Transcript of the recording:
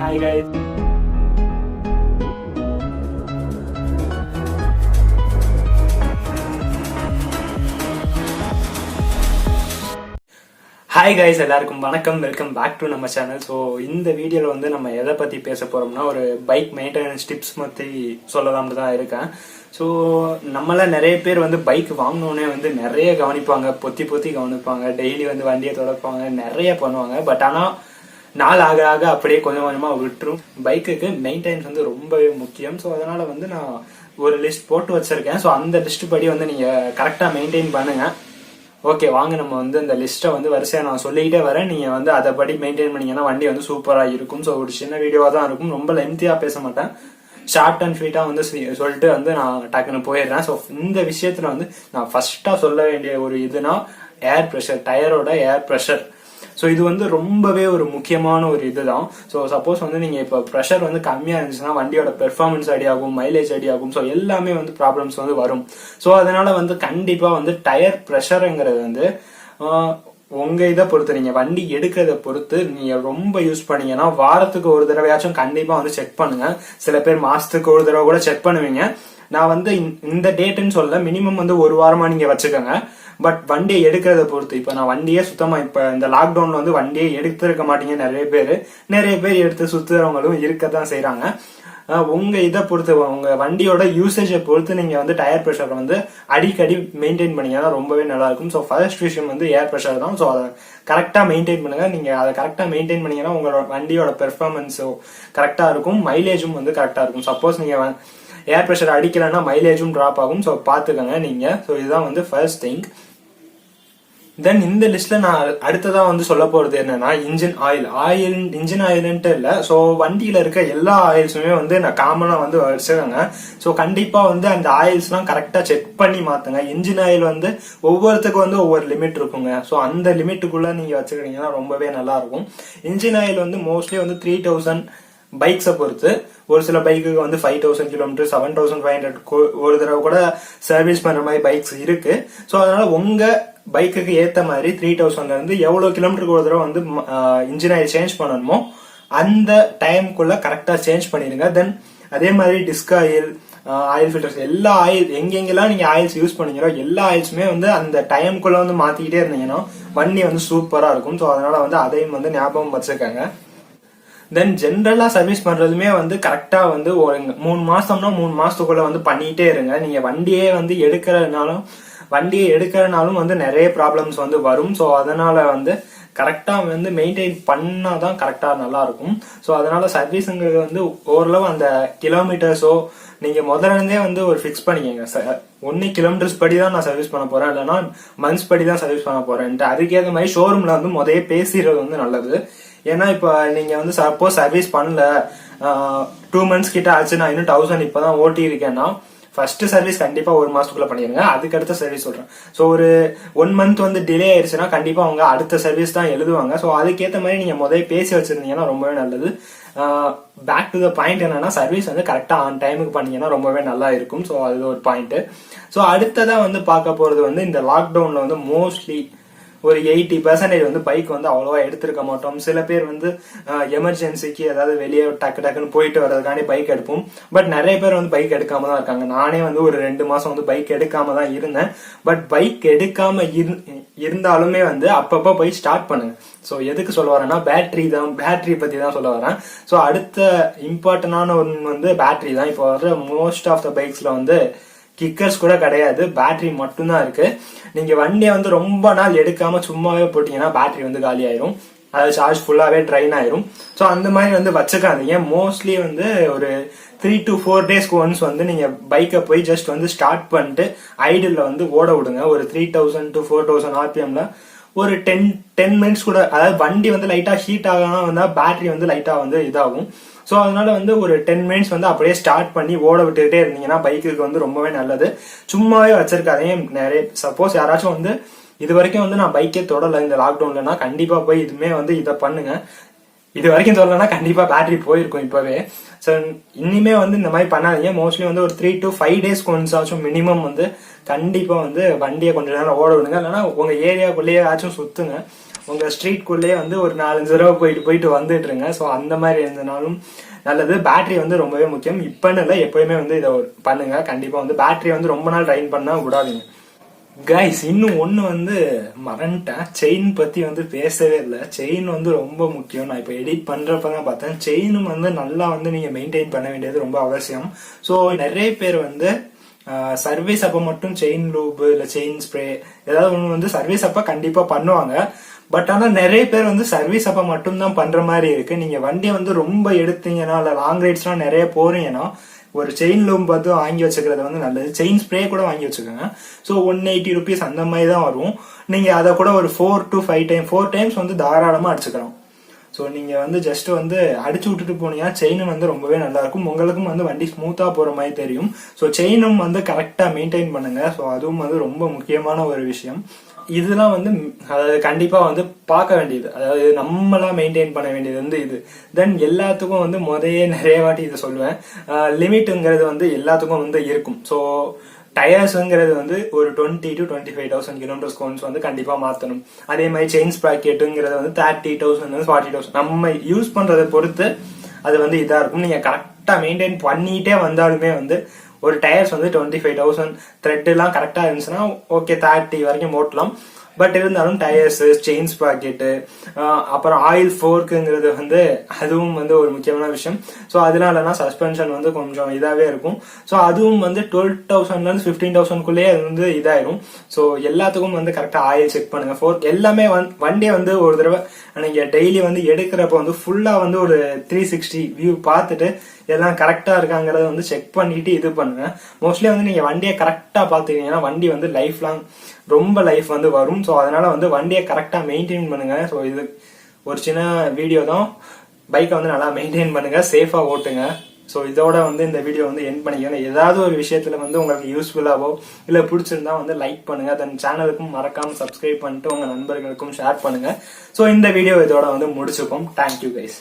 Hi guys. Hi guys, எல்லாருக்கும் வணக்கம். Welcome back to நம்ம சேனல். ஸோ இந்த வீடியோவில் வந்து நம்ம எதை பற்றி பேச போகிறோம்னா, ஒரு பைக் மெயின்டெனன்ஸ் டிப்ஸ் பற்றி சொல்லலாம்னு தான் இருக்கேன். ஸோ நம்மள நிறைய பேர் வந்து பைக் வாங்கினோடனே வந்து நிறைய கவனிப்பாங்க, பொத்தி பொத்தி கவனிப்பாங்க, டெய்லி வந்து வண்டியை தொடப்பாங்க, நிறைய பண்ணுவாங்க. பட் ஆனால் நாள் ஆக ஆக அப்படியே கொஞ்சம் கொஞ்சமாக விட்டுரும். பைக்குக்கு மெயின்டெனன்ஸ் வந்து ரொம்பவே முக்கியம். ஸோ அதனால் வந்து நான் ஒரு லிஸ்ட் போட்டு வச்சுருக்கேன். ஸோ அந்த லிஸ்ட் படி வந்து நீங்கள் கரெக்டாக மெயின்டைன் பண்ணுங்கள். ஓகே, வாங்க நம்ம வந்து இந்த லிஸ்ட்டை வந்து வரிசையாக நான் சொல்லிக்கிட்டே வரேன். நீங்கள் வந்து அதை படி மெயின்டைன் பண்ணீங்கன்னா வண்டி வந்து சூப்பராக இருக்கும். ஸோ ஒரு சின்ன வீடியோவாக தான் இருக்கும், ரொம்ப லென்த்தியாக பேச மாட்டேன், ஷார்ட் அண்ட் ஸ்வீட்டாக வந்து சொல்லிட்டு வந்து நான் டக்குன்னு போயிடுறேன். ஸோ இந்த விஷயத்தில் வந்து நான் ஃபர்ஸ்ட்டாக சொல்ல வேண்டிய ஒரு இதுனா ஏர் ப்ரெஷர், டயரோட ஏர் ப்ரெஷர். ஸோ இது வந்து ரொம்பவே ஒரு முக்கியமான ஒரு இதுதான். ஸோ சப்போஸ் வந்து நீங்கள் இப்போ ப்ரெஷர் வந்து கம்மியாக இருந்துச்சுன்னா வண்டியோட பெர்ஃபார்மன்ஸ் அடியாகும், மைலேஜ் அடியாகும். ஸோ எல்லாமே வந்து ப்ராப்ளம்ஸ் வந்து வரும். ஸோ அதனால வந்து கண்டிப்பாக வந்து டயர் ப்ரெஷருங்கிறது வந்து உங்கள் இதை பொறுத்து, நீங்கள் வண்டி எடுக்கிறத பொறுத்து நீங்கள் ரொம்ப யூஸ் பண்ணீங்கன்னா வாரத்துக்கு ஒரு தடவையாச்சும் கண்டிப்பாக வந்து செக் பண்ணுங்க. சில பேர் மாதத்துக்கு ஒரு தடவை கூட செக் பண்ணுவீங்க. நான் வந்து இந்த டேட்டுன்னு சொல்ல, மினிமம் வந்து ஒரு வாரமா நீங்க வச்சுக்கோங்க. பட் வண்டியை எடுக்கிறத பொறுத்து, இப்ப நான் வண்டியே சுத்தமா இப்ப இந்த லாக்டவுன்ல வந்து வண்டியை எடுத்திருக்க மாட்டீங்க நிறைய பேர் எடுத்து சுத்துறவங்களும் இருக்கத்தான் செய்யறாங்க. உங்க இதை பொறுத்து, உங்க வண்டியோட யூசேஜை பொறுத்து நீங்க வந்து டயர் ப்ரெஷர் வந்து அடிக்கடி மெயின்டைன் பண்ணீங்கன்னா ரொம்பவே நல்லா இருக்கும். ஸோ ஃபர்ஸ்ட் விஷயம் வந்து ஏர் ப்ரெஷர் தான். ஸோ அதை கரெக்டா மெயின்டைன் பண்ணுங்க. நீங்க அதை கரெக்டா மெயின்டைன் பண்ணீங்கன்னா உங்களோட வண்டியோட பெர்ஃபார்மன்ஸும் கரெக்டா இருக்கும், மைலேஜும் வந்து கரெக்டா இருக்கும். சப்போஸ் நீங்க ஏர் ப்ரெஷர் அடிக்கலன்னா மைலேஜும் ட்ராப் ஆகும். ஸோ பார்த்துக்கங்க நீங்க. ஸோ இதுதான் வந்து ஃபர்ஸ்ட் திங். தென் இந்த லிஸ்ட்ல நான் அடுத்ததா வந்து சொல்ல போறது என்னன்னா, இன்ஜின் ஆயில். இன்ஜின் ஆயில்ன்ட்டு இல்ல, ஸோ வண்டியில இருக்க எல்லா ஆயில்ஸுமே வந்து நான் காமனா வந்து வச்சுக்கோங்க. ஸோ கண்டிப்பா வந்து அந்த ஆயில்ஸ்லாம் கரெக்டா செக் பண்ணி மாத்துங்க. இன்ஜின் ஆயில் வந்து ஒவ்வொருத்துக்கும் வந்து ஒவ்வொரு லிமிட் இருக்குங்க. ஸோ அந்த லிமிட்டுக்குள்ள நீங்க வச்சுக்கிட்டீங்கன்னா ரொம்பவே நல்லா இருக்கும். இன்ஜின் ஆயில் வந்து மோஸ்ட்லி வந்து 3000 பைக்ஸை பொறுத்து, ஒரு சில பைக்குக்கு வந்து 5000 கிலோமீட்டர், 7500 ஒரு தடவை கூட சர்வீஸ் பண்ற மாதிரி பைக்ஸ் இருக்கு. ஸோ அதனால உங்க பைக்குக்கு ஏத்த மாதிரி 3000ல இருந்து எவ்வளவு கிலோமீட்டருக்கு ஒரு தடவை வந்து இன்ஜின் ஆயில் சேஞ்ச் பண்ணணுமோ அந்த டைமுக்குள்ள கரெக்டா சேஞ்ச் பண்ணிடுங்க. தென் அதே மாதிரி டிஸ்க் ஆயில், ஆயில் ஃபில்டர்ஸ், எல்லா ஆயில் எங்கெங்கெல்லாம் நீங்க ஆயில்ஸ் யூஸ் பண்ணீங்களோ எல்லா ஆயில்ஸுமே வந்து அந்த டைமுக்குள்ள வந்து மாத்திக்கிட்டே இருந்தீங்கன்னா வண்டி வந்து சூப்பரா இருக்கும். ஸோ அதனால வந்து அதையும் வந்து ஞாபகம் வச்சுக்கோங்க. தென் ஜென்ரலா சர்வீஸ் பண்றதுமே வந்து கரெக்டா வந்து ஒரு 3 மாசம்னா 3 மாசத்துக்குள்ள வந்து பண்ணிட்டே இருங்க. நீங்க வண்டியே வந்து எடுக்கிறனாலும் வந்து நிறைய ப்ராப்ளம்ஸ் வந்து வரும். ஸோ அதனால வந்து கரெக்டா வந்து மெயின்டைன் பண்ணாதான் கரெக்டா நல்லா இருக்கும். ஸோ அதனால சர்வீஸுங்கிறது வந்து ஓரளவு அந்த கிலோமீட்டர்ஸோ நீங்க முதல்ல இருந்தே வந்து ஒரு ஃபிக்ஸ் பண்ணிக்கங்க. ஒன்னு கிலோமீட்டர்ஸ் படி தான் நான் சர்வீஸ் பண்ண போறேன், இல்லைன்னா மந்த்ஸ் படி தான் சர்வீஸ் பண்ண போறேன்ட்டு அதுக்கேற்ற மாதிரி ஷோரூம்ல வந்து முதல்ல பேசிடுறது வந்து நல்லது. ஏன்னா இப்ப நீங்க வந்து சப்போஸ் சர்வீஸ் பண்ணல, 2 months கிட்ட ஆச்சு, நான் இன்னும் 1000 இப்பதான் ஓட்டி இருக்கேன்னா ஃபர்ஸ்ட் சர்வீஸ் கண்டிப்பா ஒரு மாசத்துக்குள்ள பண்ணிருங்க. அதுக்கு அடுத்த சர்வீஸ் சொல்றேன். ஸோ ஒரு 1 month வந்து டிலே ஆயிடுச்சுன்னா கண்டிப்பா அவங்க அடுத்த சர்வீஸ் தான் எழுதுவாங்க. ஸோ அதுக்கேற்ற மாதிரி நீங்க முதல்ல பேசி வச்சிருந்தீங்கன்னா ரொம்பவே நல்லது. பேக் டு த பாயிண்ட் என்னன்னா, சர்வீஸ் வந்து கரெக்டா ஆன் டைமுக்கு பண்ணீங்கன்னா ரொம்பவே நல்லா இருக்கும். ஸோ அது ஒரு பாயிண்ட். ஸோ அடுத்ததா வந்து பார்க்க போறது வந்து, இந்த லாக்டவுன்ல வந்து மோஸ்ட்லி ஒரு 80% வந்து பைக் வந்து அவ்வளவா எடுத்திருக்க மாட்டோம். சில பேர் வந்து எமர்ஜென்சிக்கு ஏதாவது வெளியே டக்குன்னு போயிட்டு வர்றதுக்காண்டி பைக் எடுப்போம். பட் நிறைய பேர் வந்து பைக் எடுக்காம தான் இருக்காங்க. நானே வந்து ஒரு 2 மாசம் வந்து பைக் எடுக்காம தான் இருந்தேன். பட் பைக் எடுக்காம இருந்தாலுமே வந்து அப்பப்ப போய் ஸ்டார்ட் பண்ணுங்க. ஸோ எதுக்கு சொல்ல வரேன்னா, பேட்டரி பத்தி தான் சொல்ல வரேன். ஸோ அடுத்த இம்பார்ட்டன்டான ஒன்று வந்து பேட்டரி தான். இப்போ வர மோஸ்ட் ஆஃப் த பைக்ஸ்ல வந்து கிக்கர்ஸ் கூட கிடையாது, பேட்டரி மட்டும்தான் இருக்கு. நீங்க வண்டியை வந்து ரொம்ப நாள் எடுக்காம சும்மாவே போட்டீங்கன்னா பேட்டரி வந்து காலி ஆயிரும், அது சார்ஜ் ஃபுல்லாவே ட்ரைன் ஆயிரும். ஸோ அந்த மாதிரி வந்து வச்சுக்காதீங்க. மோஸ்ட்லி வந்து ஒரு 3 to 4 daysக்கு ஒன்ஸ் வந்து நீங்க பைக்கை போய் ஜஸ்ட் வந்து ஸ்டார்ட் பண்ணிட்டு ஐடில் வந்து ஓட விடுங்க. ஒரு 3000 to 4000 RPMல ஒரு 10 minutes கூட, அதாவது வண்டி வந்து லைட்டா ஹீட் ஆகாம வந்தா பேட்டரி வந்து லைட்டா வந்து இதாகும். ஸோ அதனால வந்து ஒரு 10 minutes வந்து அப்படியே ஸ்டார்ட் பண்ணி ஓட விட்டுக்கிட்டே இருந்தீங்கன்னா பைக்குக்கு வந்து ரொம்பவே நல்லது. சும்மாவே வச்சிருக்காதீங்க. நிறைய சப்போஸ் யாராச்சும் வந்து இது வரைக்கும் வந்து நான் பைக்கே தொடல இந்த லாக்டவுன்லனா கண்டிப்பா போய் இதுமே வந்து இதை பண்ணுங்க. இது வரைக்கும் சொல்லலைன்னா கண்டிப்பா பேட்டரி போயிருக்கும் இப்பவே. ஸோ இனிமே வந்து இந்த மாதிரி பண்ணாதீங்க. மோஸ்ட்லி வந்து ஒரு 3 to 5 days ஒன்ஸ் ஆச்சும் மினிமம் வந்து கண்டிப்பா வந்து வண்டியை கொஞ்சம் நேரம் ஓட விடுங்க. இல்லைன்னா உங்க ஏரியாக்குள்ளேயே ஆச்சும் சுத்துங்க. உங்க ஸ்ட்ரீட்குள்ளேயே வந்து ஒரு 4-5 தடவை போயிட்டு வந்துட்டு இருங்க. ஸோ அந்த மாதிரி இருந்தனாலும் நல்லது. பேட்டரி வந்து ரொம்பவே முக்கியம். இப்பன்னு இல்லை, எப்பயுமே வந்து இதை பண்ணுங்க. கண்டிப்பா வந்து பேட்டரி வந்து ரொம்ப நாள் ட்ரைன் பண்ணா விடாதீங்க. கைஸ், இன்னும் ஒண்ணு வந்து மறந்துட்டேன், செயின் பத்தி வந்து பேசவே இல்லை. செயின் வந்து ரொம்ப முக்கியம். நான் இப்ப எடிட் பண்றப்பதான் பார்த்தேன், செயினும் வந்து நல்லா வந்து நீங்க மெயின்டைன் பண்ண வேண்டியது ரொம்ப அவசியம். ஸோ நிறைய பேர் வந்து சர்வீஸ் அப்ப மட்டும் செயின் லூப் இல்ல செயின் ஸ்ப்ரே ஏதாவது ஒண்ணு வந்து சர்வீஸ் அப்ப கண்டிப்பா பண்ணுவாங்க. பட் ஆனா நிறைய பேர் வந்து சர்வீஸ் அப்ப மட்டும் தான் பண்ற மாதிரி இருக்கு. நீங்க வண்டியை வந்து ரொம்ப எடுத்தீங்கன்னா இல்ல லாங் ரைட்ஸ்லாம் நிறைய போறீங்கன்னா ஒரு செயின் லூம் பார்த்து வாங்கி வச்சுக்கிறது வந்து நல்லது. செயின் ஸ்ப்ரே கூட வாங்கி வச்சுக்கோங்க. ஸோ 180 rupees அந்த மாதிரி தான் வரும். நீங்க அதை கூட ஒரு 4 to 5 times வந்து தாராளமா அடிச்சுக்கலாம். ஸோ நீங்க வந்து ஜஸ்ட் வந்து அடிச்சு விட்டுட்டு போனீங்கன்னா செயினும் வந்து ரொம்பவே நல்லா இருக்கும். உங்களுக்கும் வந்து வண்டி ஸ்மூத்தா போற மாதிரி தெரியும். ஸோ செயினும் வந்து கரெக்டா மெயின்டைன் பண்ணுங்க. ஸோ அதுவும் வந்து ரொம்ப முக்கியமான ஒரு விஷயம். இதெல்லாம் வந்து அதாவது கண்டிப்பா வந்து பார்க்க வேண்டியது, அதாவது நம்மளா மெயின்டைன் பண்ண வேண்டியது வந்து இது. தென் எல்லாத்துக்கும் வந்து முதையே நிறைய வாட்டி இதை சொல்லுவேன், லிமிட்டுங்கிறது வந்து எல்லாத்துக்கும் வந்து இருக்கும். ஸோ டயர்ஸ்ங்கிறது வந்து ஒரு 20 to 25,000 கிலோமீட்டர்ஸ் கோன்ஸ் வந்து கண்டிப்பா மாத்தணும். அதே மாதிரி செயின் ஸ்ப்ராக்கெட்டுங்கிறது வந்து 30,000 40,000 நம்ம யூஸ் பண்றதை பொறுத்து அது வந்து இதா இருக்கும். நீங்க கரெக்டா மெயின்டைன் பண்ணிட்டே வந்தாலுமே வந்து ஒரு டயர்ஸ் வந்து 25,000 த்ரெட் எல்லாம் கரெக்டா இருந்துச்சுன்னா ஓகே 30 வரைக்கும் ஓட்டலாம். பட் இருந்தாலும் டயர்ஸ், செயின் ஸ்ப்ராக்கெட்டு, அப்புறம் ஆயில் ஃபோர்க்குங்கிறது வந்து அதுவும் வந்து ஒரு முக்கியமான விஷயம். ஸோ அதனாலனா சஸ்பென்ஷன் வந்து கொஞ்சம் இதாவே இருக்கும். ஸோ அதுவும் வந்து 12,000 15,000 அது வந்து இதாயிரும். ஸோ எல்லாத்துக்கும் வந்து கரெக்டா ஆயில் செக் பண்ணுங்க. ஃபோர்க் எல்லாமே வண்டியை வந்து ஒரு தடவை நீங்க டெய்லி வந்து எடுக்கிறப்ப வந்து ஃபுல்லா வந்து ஒரு 360 வியூ பார்த்துட்டு எல்லாம் கரெக்டா இருக்காங்கிறத வந்து செக் பண்ணிட்டு இது பண்ணுங்க. மோஸ்ட்லி வந்து நீங்க வண்டியை கரெக்டா பாத்துக்கிட்டீங்கன்னா வண்டி வந்து லைஃப் லாங் ரொம்ப லைஃப் வந்து வரும். ஸோ அதனால வந்து வண்டியை கரெக்டா மெயின்டைன் பண்ணுங்க. ஸோ இது ஒரு சின்ன வீடியோ தான். பைக்கை வந்து நல்லா மெயின்டைன் பண்ணுங்க, சேஃபா ஓட்டுங்க. ஸோ இதோட வந்து இந்த வீடியோ வந்து எண்ட் பண்ணிக்கணும். ஏதாவது ஒரு விஷயத்துல வந்து உங்களுக்கு யூஸ்ஃபுல்லாவோ இல்ல பிடிச்சிருந்தா வந்து லைக் பண்ணுங்க. தென் சேனலுக்கும் மறக்காம சப்ஸ்கிரைப் பண்ணிட்டு உங்க நண்பர்களுக்கும் ஷேர் பண்ணுங்க. ஸோ இந்த வீடியோ இதோட வந்து முடிச்சுப்போம். Thank you guys.